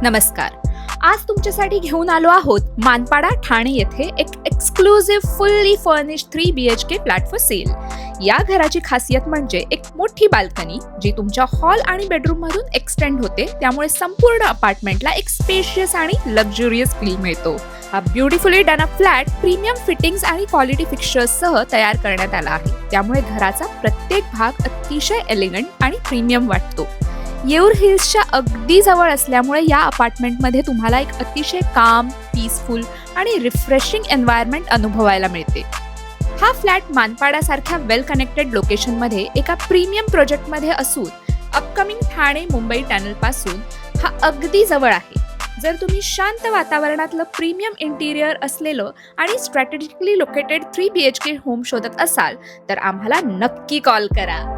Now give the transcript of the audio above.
नमस्कार. आज तुमच्यासाठी घेऊन आलो आहोत मानपाडा ठाणे येथे एक exclusive fully furnished 3 BHK flat for sale. या घराची खासियत म्हणजे एक मोठी बाल्कनी जी तुमच्या हॉल आणि बेडरूम मधून एक्सटेंड होते, त्यामुळे संपूर्ण अपार्टमेंटला एक स्पेशियस आणि लक्झुरियस फील मिळतो. हा beautifully done up flat premium fittings आणि क्वालिटी फिक्चर्स सह तयार करण्यात आला आहे, त्यामुळे घराचा प्रत्येक भाग अतिशय एलिगंट आणि प्रीमियम वाटतो. येऊर हिल्सच्या अगदी जवळ असल्यामुळे या अपार्टमेंटमध्ये तुम्हाला एक अतिशय काम, पीसफुल आणि रिफ्रेशिंग एन्व्हायरमेंट अनुभवायला मिळते. हा फ्लॅट मानपाडासारख्या वेल कनेक्टेड लोकेशनमध्ये एका प्रीमियम प्रोजेक्टमध्ये असून अपकमिंग ठाणे मुंबई टनलपासून हा अगदी जवळ आहे. जर तुम्ही शांत वातावरणातलं प्रीमियम इंटिरियर असलेलं आणि स्ट्रॅटेजिकली लोकेटेड 3 BHK होम शोधत असाल तर आम्हाला नक्की कॉल करा.